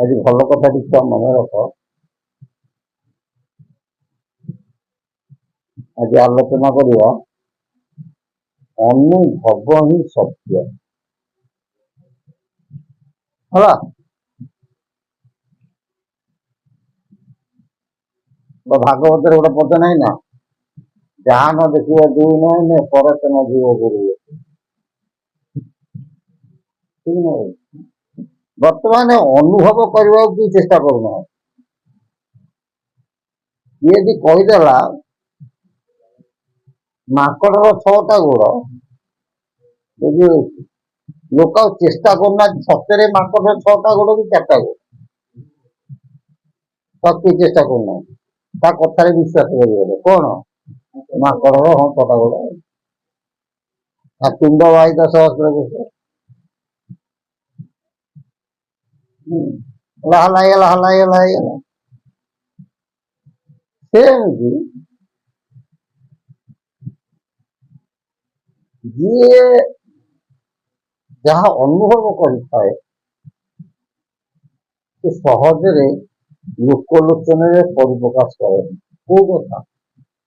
ଆଜି ଭଲ କଥାଟି ଛୁଆ ମନେ ରଖ। ଆଜି ଆଲୋଚନା କରିବା ଅନୁଭବ ହିଁ ସତ୍ୟ। ହେଲା, ଭାଗବତରେ ଗୋଟେ ପଦ ନାହିଁ ନା, ଯାହା ନ ଦେଖିବ ଦୁଇ ନହେଲେ ପରତ ନ ଯିବ ଗୁରୁ। ଠିକ ନୁହେଁ? ବର୍ତ୍ତମାନ ଅନୁଭବ କରିବାକୁ କି ଚେଷ୍ଟା କରୁନାହାନ୍ତି। ଇଏ ଯଦି କହିଦେଲା ମାଙ୍କଡର 6ଟା ଗୋଡ, ଯଦି ଲୋକ ଆଉ ଚେଷ୍ଟା କରୁନାହାନ୍ତି ସତରେ ମାଙ୍କଡର 6ଟା ଗୋଡ କି 4ଟା ଗୋଡ, ତାକୁ ଚେଷ୍ଟା କରୁନାହାନ୍ତି, ତା କଥାରେ ବିଶ୍ୱାସ କରିଗଲେ କଣ ମାଙ୍କଡର 6ଟା ଗୋଡ, ତୁଣ୍ଡ ବାଇ 10 ବର୍ଷ ହେଇଗଲା। ସେମିତି ଯିଏ ଯାହା ଅନୁଭବ କରିଥାଏ ସେ ସହଜରେ ଲୋକଲୋଚନରେ ପରିପ୍ରକାଶ କରେ। କୋଉ କଥା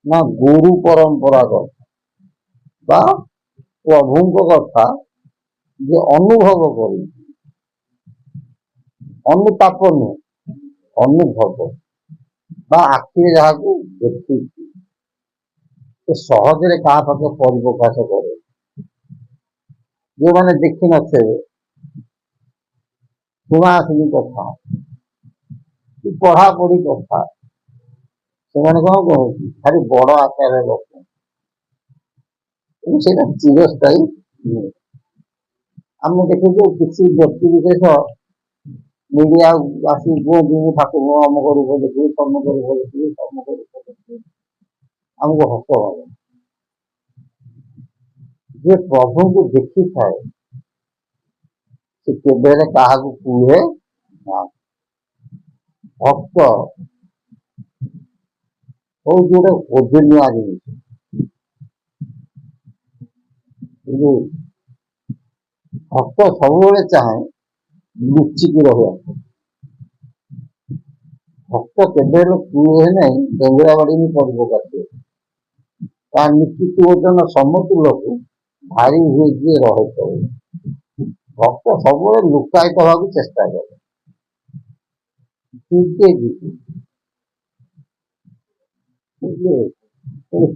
ନା ଗୁରୁ ପରମ୍ପରା କଥା ବା ପ୍ରଭୁଙ୍କ କଥା ଯେ ଅନୁଭବ କରି, ଅନୁତାପ ନୁହେଁ, ଅନୁଭବ ବା ଆଖିରେ ଯାହାକୁ ଦେଖିଛି ସେ ସହଜରେ କାହା ପାଖେ ପରିପ୍ରକାଶ କରେ। ଯୋଉମାନେ ଦେଖିନଥିବେ, ଶୁଣାଶୁଣି କଥା କି ପଢାପଢି କଥା, ସେମାନେ କଣ କହନ୍ତି ଭାରି ବଡ ଆକାରରେ ଲୋକ, ସେଇଟା ଚିରସ୍ଥାୟୀ ନୁହେଁ। ଆମେ ଦେଖୁଛୁ କିଛି ବ୍ୟକ୍ତି ବିଶେଷ ମିଡିଆ ଆସି କୁହନ୍ତି ମୁଁ ଠାକୁର ଅମକ ରୂପ ଦେଖିବି, ତମକ ରୂପ ଦେଖିବି, ତମକ ରୂପ ଦେଖିବି, ଆମକୁ ହସ ହବ। ଯିଏ ପ୍ରଭୁଙ୍କୁ ଦେଖିଥାଏ ସେ କେବେ ହେଲେ କାହାକୁ କୁହେ ନା। ଭକ୍ତ ହଉଛି ଗୋଟେ ଓଜନିଆ ଜିନିଷ, ଭକ୍ତ ସବୁବେଳେ ଚାହେଁ ଲୁଚିକି ରହିବାକୁ। ଭକ୍ତ କେବେ ହେଲେ କୁହେ ନାହିଁ ଡେଙ୍ଗରା ବାଡି ପରିପ୍ରକାଶ, ତା ନୀତି ଓଜନ ସମତୁଲକୁ ଭାରି ହୁଏ ଯିଏ ରହେ ସବୁ। ଭକ୍ତ ସବୁବେଳେ ଲୁକାୟିତ ହେବାକୁ ଚେଷ୍ଟା କରେ।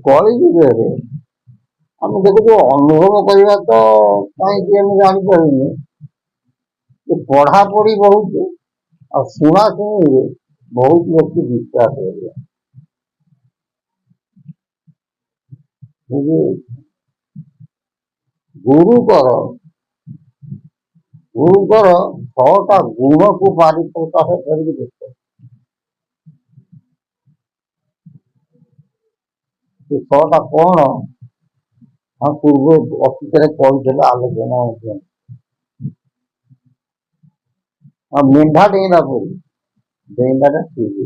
କଳିଯୁଗରେ ଆମେ ଦେଖୁଛୁ ଅନୁଭବ କରିବା ତ କାହିଁକି ଆମେ ଜାଣିପାରୁନି, ପଢାପଢି ବହୁତ ଆଉ ଶୁଣାଶୁଣିରେ ବହୁତ ବ୍ୟକ୍ତି ବିଶ୍ୱାସ କରିବା। ଗୁରୁଙ୍କର 6ଟା ଗୁଣକୁ ପରିପ୍ରକାଶ କରିକି ଦେଖ। ସେ 6ଟା କଣ ପୂର୍ବ ଅତୀତରେ କହିଥିଲେ ଆଲୋଚନା ହଉଥିଲା। ମେଣ୍ଢା ଡେଇଁଲା ପରି ଡେଇଁଲାଟା ଠିକ,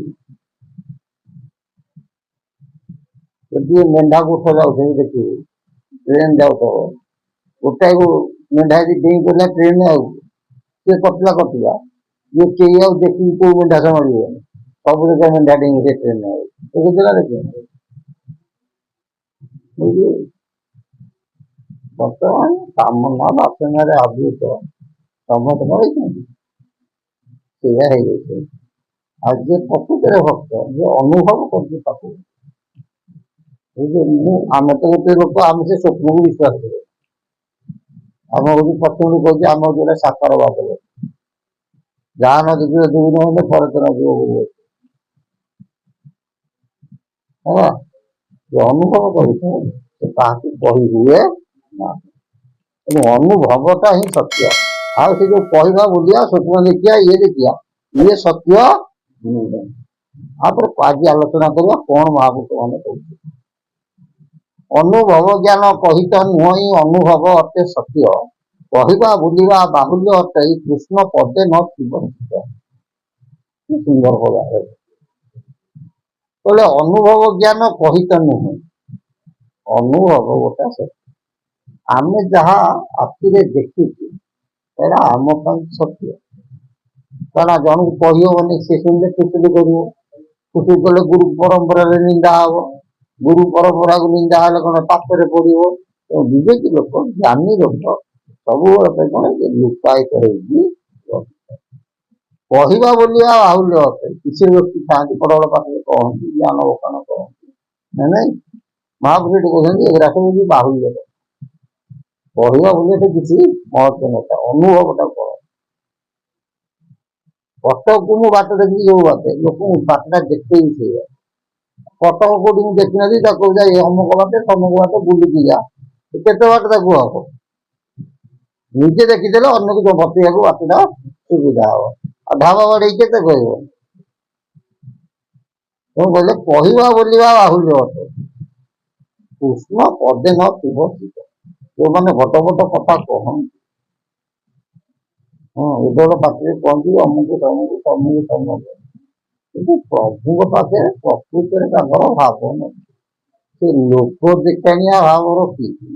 ଯଦି ମେଣ୍ଢାକୁ ଉଠ ଯାଉଥିବେ ଦେଖିବେ ଟ୍ରେନ ଯାଉଥିବ, ଗୋଟାଏ ମେଣ୍ଢା ଯଦି ଡେଇଁ ପଡ଼ିଲା ଟ୍ରେନ ଆଉ ସିଏ କଟିଲା ଇଏ କେହି ଆଉ ଦେଖିକି କୋଉ ମେଣ୍ଢା ସମ୍ଭାଳିବନି, ସବୁ ଦେଖ ମେଣ୍ଢା ଡେଇଁ ସେ ଟ୍ରେନ ଆଉ ଦେଖିବେ। ବର୍ତ୍ତମାନ କାମନା ବାସନାରେ ଆବୃତ ସମସ୍ତେ କହିଛନ୍ତି ସେଇଆ ହେଇଯାଇଛି। ଆଉ ଯିଏ ପ୍ରକୃତରେ ଭକ୍ତ, ଯିଏ ଅନୁଭବ କରୁଛି ତାକୁ, ଆମେ ତ ଗୋଟେ ଲୋକ, ଆମେ ସେ ସ୍ୱପ୍ନକୁ ବିଶ୍ୱାସ କରୁ। ଆମେ ହଉଛି ପ୍ରଥମରୁ କହୁଛି ଆମ ଯୋଉଟା ସାକାର ବାଦ, ଯାହା ନ ଦେଖିବ ଦୁଇ ନହେଲେ ପରତ ନ ଯିବ ଗୁରୁ। ହେଲା, ସେ ଅନୁଭବ କରିଥାଏ ସେ କାହାକୁ କହି ହୁଏ ନା, ଅନୁଭବଟା ହିଁ ସତ୍ୟ। ଆଉ ସେ ଯୋଉ କହିବା ବୁଲିବା, ସ୍ୱପ୍ନ ଦେଖିବା, ଇଏ ସତ୍ୟ ନୁହେଁ। ତାପରେ ଆଜି ଆଲୋଚନା କରିବା କଣ ମହାପୁରୁଷ ମାନେ କହୁଛନ୍ତି। ଅନୁଭବ ଜ୍ଞାନ କହିତ ନୁହଁ ଅନୁଭବ ଅଟେ ସତ୍ୟ, କହିବା ବୁଲିବା ବାହୁଲ୍ୟ ଅଟେ କୃଷ୍ଣ ପଦେ ନ ଥିବ। ସୁନ୍ଦର ପଦ କହିଲେ ଅନୁଭବ ଜ୍ଞାନ କହିତ ନୁହେଁ, ଅନୁଭବ ଗୋଟେ ସତ୍ୟ। ଆମେ ଯାହା ଆଖିରେ ଦେଖିଛୁ ସେଟା ଆମ ପାଇଁ ସତ୍ୟ, କାରଣ ଜଣକୁ କହିହବନି, ସେ ଶୁଣିଲେ ଖୁସିରେ କରିବ। ଖୁସି କଲେ ଗୁରୁ ପରମ୍ପରାରେ ନିନ୍ଦା ହବ। ଗୁରୁ ପରମ୍ପରାକୁ ନିନ୍ଦା ହେଲେ କଣ ପାପରେ ପଡିବ। ବିବେକୀ ଲୋକ, ଜ୍ଞାନୀ ଲୋକ ସବୁବେଳେ ପାଇଁ କଣ ଲୁପାୟିତ ହେଇକି କହିବା ବୋଲି ଆଉ ବାହୁଲ୍ୟ ଅଟେ। କିଛି ବ୍ୟକ୍ତି ଥାଆନ୍ତି ବଡ ବଡ ପାଖରେ କହନ୍ତି, ଜ୍ଞାନ ବଖାଣ କରନ୍ତି। ନାଇଁ ମହାପୁରୁଷ କହୁଛନ୍ତି ଏଗୁଡ଼ା ସବୁ ବି ବାହୁଲ୍ୟ। କହିବା ବୋଲି ସେ କିଛି ମହତ୍ଵ ନଥାଏ, ଅନୁଭବଟା କର। କଟକକୁ ମୁଁ ବାଟ ଦେଖିଛି, ଯୋଉ ବାଟେ ଲୋକଙ୍କୁ ବାଟଟା ଦେଖେଇବି ସେଇଆ। କଟକ କୋଉଠି ମୁଁ ଦେଖିନଥିଲି, ତାକୁ ଯାଇ ଅମୁକ ବାଟେ ସମୁକ ବାଟେ ବୁଲିକି ଯା, କେତେ ବାଟ ତାକୁ ହବ? ନିଜେ ଦେଖିଦେଲେ ଅନ୍ୟକୁ ବତେଇବାକୁ ବାଟଟା ସୁବିଧା ହବ। ଆଉ ଢାବା ବାଡେଇ କେତେ କହିବ? କଣ କହିଲେ କହିବା ବୋଲିବା ବାହୁଲ୍ୟ ଅଟେ। କୃଷ୍ଣ ପଦେ ନ ଥିବ ଥିବ। ଯୋଉମାନେ ବଟ ବଟ କଥା କହନ୍ତି, ହଁ ଏଡ ପାଟିରେ କହନ୍ତି ଅମୁକୁ ତମକୁ ତମକୁ ତମକୁ, କିନ୍ତୁ ପ୍ରଭୁଙ୍କ ପାଖରେ ପ୍ରକୃତରେ ତାଙ୍କର ଭାବ ନାହିଁ। ସେ ଲୋକ ଦେଖାଣିଆ ଭାବ ରଖିଛି।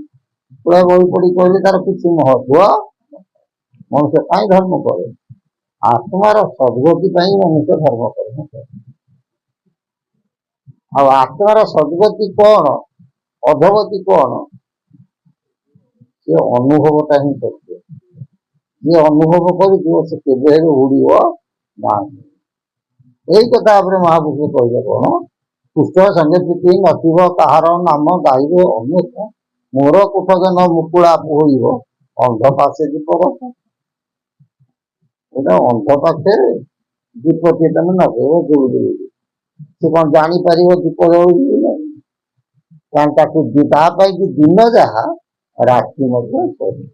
ପୁରା ବହି ପଢି କହିଲେ ତାର କିଛି ମହତ୍ଵ, ମଣିଷ କାହିଁ ଧର୍ମ କରେ? ଆତ୍ମାର ସଦ୍ଗତି ପାଇଁ ମନୁଷ୍ୟ ଧର୍ମ କରେ। ଆଉ ଆତ୍ମାର ସଦ୍ଗତି କଣ, ଅଧଗତି କଣ? ସେ ଅନୁଭବଟା ହିଁ ସତ୍ୟ। ଯିଏ ଅନୁଭବ କରିଥିବ ସେ କେବେ ହେଲେ ଉଡିବ ନାହିଁ। ଏଇ କଥା ଉପରେ ମହାପୁରୁଷ କହିଲେ କଣ, କୃଷ୍ଣ ସଙ୍ଗେ ପ୍ରୀତି ନଥିବ କାହାର ନାମ ଗାଇବେ ଅନେକ, ମୋର କୁଟଜନ ମୁକୁଳା ହୋଇବ ଅନ୍ଧ ପାଶେ ଦୀପ ରଥ। ଏଇଟା ଅନ୍ଧ ପାଖରେ ଦୀପଟିଏ ତମେ ନଗେଇବ ଜଳୁଛି, ସେ କଣ ଜାଣିପାରିବ ଦୀପ ଜଳୁଛି କି ନାହିଁ? କାରଣ ତାକୁ ତା ପାଇଁ ଦିନ ଯାହା ରାତି ମଧ୍ୟ ସରି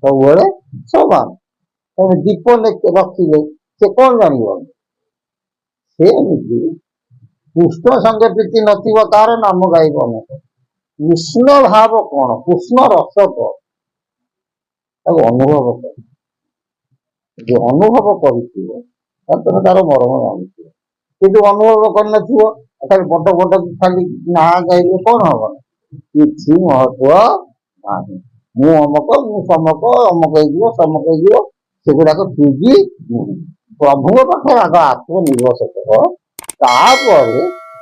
ସବୁବେଳେ ସମାନ। ତମେ ଦୀପ ରଖିଲେ ସେ କଣ ଜାଣିବ? ସେମିତି କୃଷ୍ଣ ସଙ୍ଗେ ପ୍ରୀତି ନଥିବ ତାର ନାମ ଗାଇବ ଅନେକ। କୃଷ୍ଣ ଭାବ କଣ, କୃଷ୍ଣ ରସ କଣ, ତାକୁ ଅନୁଭବ କର। ଯେ ଅନୁଭବ କରିଥିବ ତମେ ତାର ମର୍ମ ଜାଣିଥିବ। କିନ୍ତୁ ଅନୁଭବ କରିନଥିବ, ଖାଲି ବଟ ବଟ ଖାଲି ନାଁ ଗାଇଲେ କଣ ହବ? କିଛି ମହତ୍ଵ ନାହିଁ। ମୁଁ ଅମକ, ମୁଁ ସମକ, ଅମକ ହେଇଯିବ ସମକ ହେଇଯିବ, ସେଗୁଡାକ ଠିକ ନୁହେଁ। ପ୍ରଭୁଙ୍କ ପାଖରେ ଆଗ ଆତ୍ମନିବେଶ କର, ତାପରେ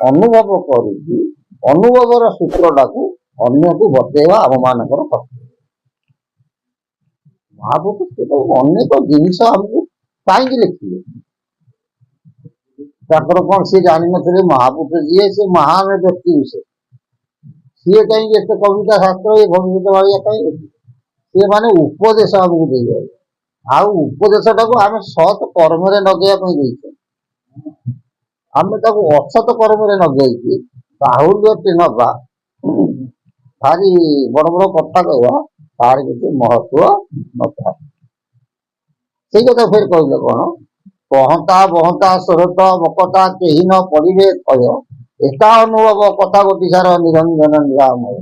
ଅନୁଭବ କରିକି ଅନୁଭବର ସୂତ୍ରଟାକୁ ଅନ୍ୟକୁ ବତେଇବା ଆମମାନଙ୍କର କର୍ତ୍ତବ୍ୟ। ମହାପୁରୁଷ ଅନେକ ଜିନିଷ ଆମକୁ କାହିଁକି ଲେଖିଲେ? ତାଙ୍କର କଣ ସିଏ ଜାଣିନଥିଲେ ମହାପୁରୁଷ ଯିଏ ସେ ମହାନ ବ୍ୟକ୍ତି ବିଷୟ, ସିଏ କାହିଁକି ଏତେ କବିତା ଶାସ୍ତ୍ର ଏ ଭବିଷ୍ୟତ ବାଳିଆ କାହିଁକି? ସିଏ ମାନେ ଉପଦେଶ ଆମକୁ ଦେଇଯାଏ। ଆଉ ଉପଦେଶଟାକୁ ଆମେ ସତ୍ କର୍ମରେ ଲଗେଇବା ପାଇଁ ଦେଇଛୁ। ଆମେ ତାକୁ ଅସତ କର୍ମରେ ଲଗେଇକି ବାହୁଲ୍ୟଟେ ନବା, ଭାରି ବଡ ବଡ କଥା କହିବା, ତାର କିଛି ମହତ୍ଵ ନଥାଏ। ସେଇ କଥା ଫେର କହିଲେ କଣ, କହନ୍ତା ବହନ୍ତା ସ୍ୱରତ ମକତା କେହି ନ ପଡିବେ ଥୟ, ଏକା ଅନୁଭବ କଥା ଗୋଟି ସାର ନିରଞ୍ଜନ ନିରାମୟ।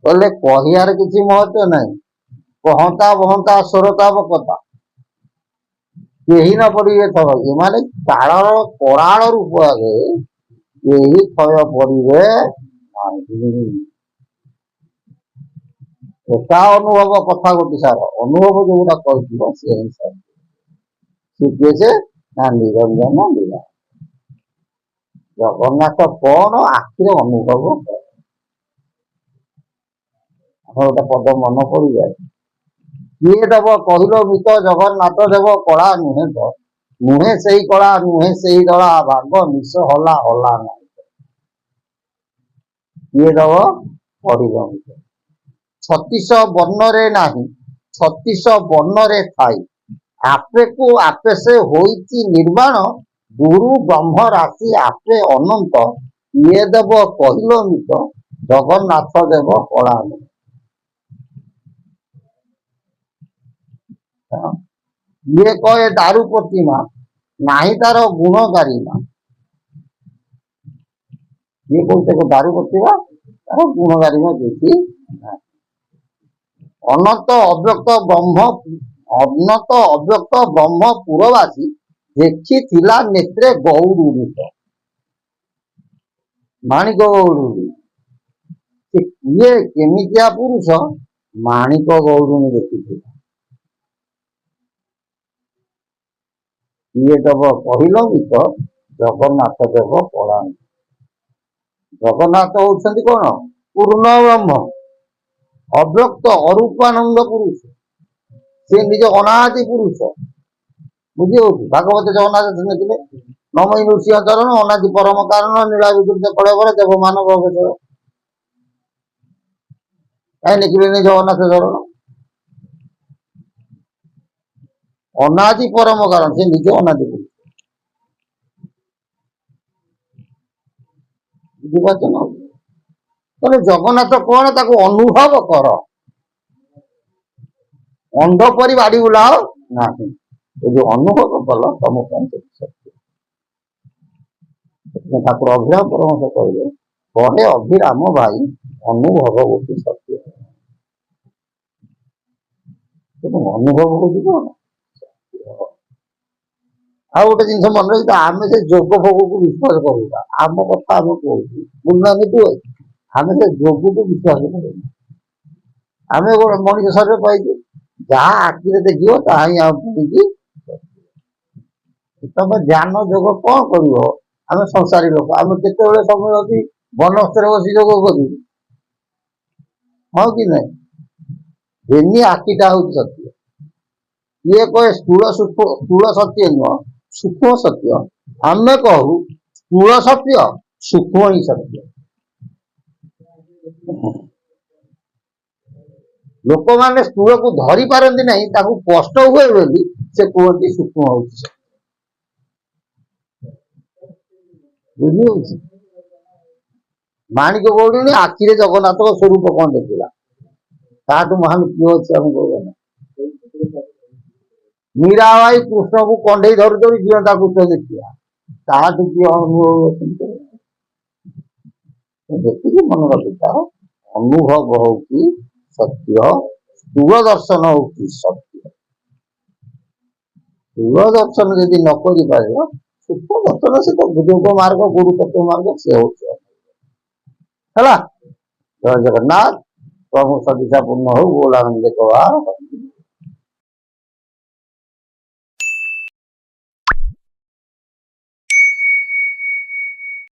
କହିଲେ କହିବାର କିଛି ମହତ୍ଵ ନାହିଁ, କହନ୍ତା ବହନ୍ତା ସ୍ୱରତା ବକତା କେହି ନ ପଡିବେ ଥୟ, ଏମାନେ କାଳର କରାଳ ରୂପରେ କେହି ଥୟ ପଡିବେ ନାହିଁ। ଏକା ଅନୁଭବ କଥା ଗୋଟି ସାର, ଅନୁଭବ ଯୋଉଟା କହିଥିବ ସେ ହିସାବ ସେ କିଏ ସେ ନା ନିରଞ୍ଜନ ଲୀଳା। ଜଗନ୍ନାଥ କଣ ଆଖିରେ ଅନୁଭବ କର। ଆମର ଗୋଟେ ପଦ ମନେ ପଡିଯାଏ, କିଏ ଦେବ କହିଲ ମିତ ଜଗନ୍ନାଥ ଦେବ କଳା ନୁହେଁ ତ, ନୁହେଁ ସେଇ କଳା ନୁହେଁ ସେଇ ଦଳା ଭାଗ ନିଶ ହଲା ହଲା ନାହିଁ। କିଏ ଦବ ପଢିବ ମିତ, 36 ବର୍ଣ୍ଣରେ ନାହିଁ 36 ବର୍ଣ୍ଣରେ ଥାଇ, ଆପେକୁ ଆପେ ସେ ହୋଇଛି ନିର୍ବାଣ, ଗୁରୁ ବ୍ରହ୍ମ ରାଶି ଆପେ ଅନନ୍ତ, କିଏ ଦେବ କହିଲ ମିତ ଜଗନ୍ନାଥ ଦେବ କଳା ନୁହେଁ। ଇଏ କହେ ଦାରୁ ପ୍ରତିମା ନାହିଁ ତାର ଗୁଣ ଗାରିମା, ଇଏ କହୁଛି ଦାରୁ ପ୍ରତିମା ତାର ଗୁଣ ଗାରିମା କିଛି ନାହିଁ। ଅନନ୍ତ ଅବ୍ୟକ୍ତ ବ୍ରହ୍ମ ପୁରବାସୀ ଦେଖିଥିଲା ନେତ୍ରେ ଗୌରୁଡ଼ିତ। ମାଣିକ ଗୌରୁଡ଼ି, ଇଏ କେମିତିଆ ପୁରୁଷ, ମାଣିକ ଗୌରୁଣୀ ଦେଖିଥିଲା। କିଏ ଦେବ କହିଲ ଗୀତ, ଜଗନ୍ନାଥ ଦେବ ପଳାଣି। ଜଗନ୍ନାଥ ହଉଛନ୍ତି କଣ? ପୂର୍ଣ୍ଣ ବ୍ରହ୍ମ, ଅବ୍ୟକ୍ତ ଅରୂପାନନ୍ଦ ପୁରୁଷ। ସେ ନିଜ ଅନାଦି ପୁରୁଷ। ବୁଝି ହଉଛି? ଭାଗବତ ଜଗନ୍ନାଥ ଦେଖିଲେ, ନମଇ ନୃସିଂହ ଚରଣ, ଅନାଦି ପରମ କାରଣ, ନୀଳା ବିକୃତ କଳେବର, ଦେବ ମାନବ ଅବସର। କାହିଁ ଲେଖିଲେନି ଜଗନ୍ନାଥ ଚରଣ? ଅନାଦି ପରମ କାରଣ, ସେ ନିଜ ଅନାଦି ପୁରୁଷ। ବୁଝିପାରୁଛ ନା? ତାହେଲେ ଜଗନ୍ନାଥ କଣ? ତାକୁ ଅନୁଭବ କର। ଅନ୍ଧ ପରି ବାଡ଼ି ବୁଲାଅ ନାହିଁ। ଯଦି ଅନୁଭବ କଲ ତମ ପାଇଁ ସତ୍ୟ। ଠାକୁର ଅଭିରାମ ପରମହଂସ କହିଲେ, କହେ ଅଭିରାମ ଭାଇ ଅନୁଭବ ହଉଛି ସତ୍ୟ। ତେଣୁ ଅନୁଭବ ହଉଛି କଣ? ଆଉ ଗୋଟେ ଜିନିଷ ମନେ ରଖିଥା, ଆମେ ସେ ଯୋଗ ଭୋଗକୁ ବିଶ୍ୱାସ କରୁଛେ। ଆମ କଥା ଆମେ କହୁଛୁ, ବୁଝୁନାହାନ୍ତି ତୁ? ଆମେ ସେ ଯୋଗକୁ ବିଶ୍ୱାସ କରୁଛୁ। ଆମେ ଗୋଟେ ମଣିଷ ଶରୀର ପାଇଛୁ, ଯାହା ଆଖିରେ ଦେଖିବ ତାହା ହିଁ ଆମ ପିଣିକି। ତମେ ଧ୍ୟାନ ଯୋଗ କଣ କରିବ? ଆମେ ସଂସାରୀ ଲୋକ, ଆମେ କେତେବେଳେ ସମୟ ଅଛି ବନସ୍ତରେ ବସି ଯୋଗ କରିବୁ? ହଁ କି ନାହିଁ? ଏନି ଆଖିଟା ହଉଛି ସତ୍ୟ। ଇଏ କହେ ସ୍ଥୂଳ ସତ୍ୟ ନୁହଁ, ସୂକ୍ଷ୍ମ ସତ୍ୟ। ଆମେ କହୁ ସ୍ଥୂଳ ସତ୍ୟ, ସୂକ୍ଷ୍ମ ହିଁ ସତ୍ୟ। ଲୋକମାନେ ସ୍ଥୂଳକୁ ଧରି ପାରନ୍ତି ନାହିଁ, ତାକୁ କଷ୍ଟ ହୁଏ ବୋଲି ସେ କୁହନ୍ତି ସୂକ୍ଷ୍ମ ହଉଛି ସତ୍ୟ। ବୁଝି ହଉଛି? ମାଣିକ ଗୌରୁଣୀ ଆଖିରେ ଜଗନ୍ନାଥଙ୍କ ସ୍ୱରୂପ କଣ ଦେଖିଲା? ତାଠୁ ମହାନ କିଏ ଅଛି ଆମେ କହିବା? ମୀରାବାଇ କୃଷ୍ଣକୁ କଣ୍ଢେଇ ଧରୁ ଧରୁ ଜିଅନ୍ତା କୃଷ୍ଣ ଦେଖିଲା, ତାଠୁ କିଏ ଅନୁଭବ ଅଛନ୍ତି? ଯେତିକି ମନେ ରଖିଥା, ଅନୁଭବ ହଉଛି ସତ୍ୟ, ସ୍ଥୂଳ ଦର୍ଶନ ହଉଛି ସତ୍ୟ। ସ୍ଥୂଳ ଦର୍ଶନ ଯଦି ନ କରିପାରିବ, ସୂକ୍ଷ୍ମ ଦର୍ଶନ ସେ ତ ଯୋଗ ମାର୍ଗ, ଗୁରୁ ତତ୍ତ୍ୱ ମାର୍ଗ, ସେ ହଉଛି ହେଲା। ଜୟ ଜଗନ୍ନାଥ। ପ୍ରଭୁ ସଦିଶା ପୂର୍ଣ୍ଣ ହଉ। ବୋଲାନନ୍ଦ